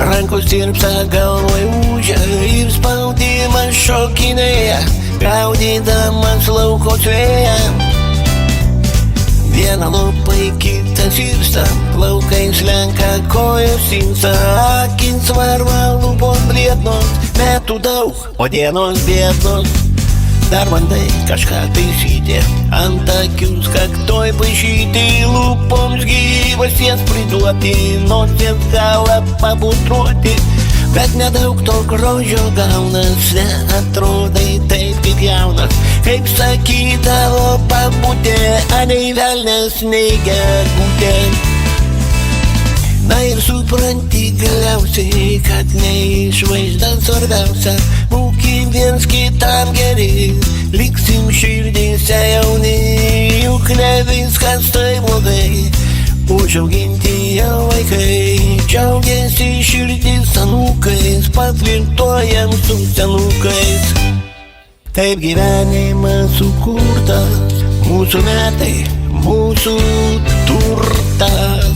Rankos tirpsta, galvoj ūžia ir spaudimas šokinėja, gaudydamas lauko vėją. Viena lopai, kitas irsta, plaukais lenka, kojos insta, akins varva, lūpos bliednos, metų daug, o dienos biednos. Dar bandai kažką taisyti, ant akius kaktoj paišyti, lūpoms gyvasties priduoti, nosies galą pabutruoti. Bet nedaug to grožio gaunas, neatrodai taip kaip jaunas, kaip sakydavo pabūtė, anei velnias, nei gegutė. Na ir supranti galiausiai, kad ne išvaizda svarbiausia, būkim viens kitam geri, liksim širdyse jauni, juk ne viskas tai blogai. Užauginti jau vaikai, džiaugiasi širdis anūkais, paflirtuojam su senukais. Taip gyvenimas sukurtas, mūsų metai, mūsų turtas.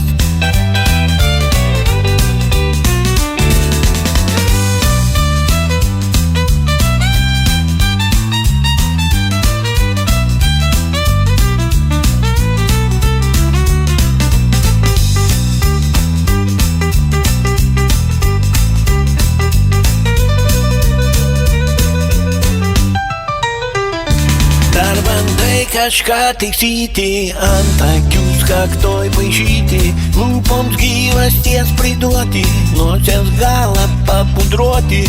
Dar bandai kažką taisyti, ant akius kaktoj paišyti, lūpoms gyvasties priduoti, nosies galą papudruoti.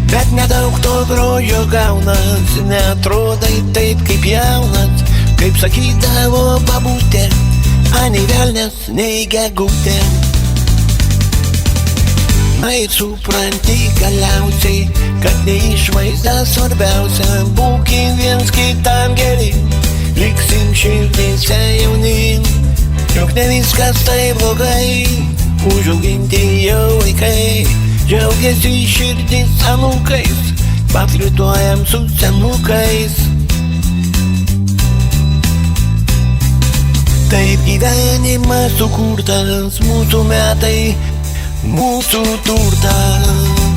Bet nedaug to grožio gaunas, neatrodai taip kaip jaunas, kaip sakydavo babutė, anei velnias, nei gegutė. Na ir supranti galiausiai, kad ne išvaizda svarbiausia, būkim viens kitam geri, liksim širdyse jauni, juk ne viskas tai blogai. Užauginti jau vaikai, džiaugiasi širdis anūkais, paflirtuojam su senukais. Taip gyvenimas sukurtas, mūsų metai, mūsų turtas.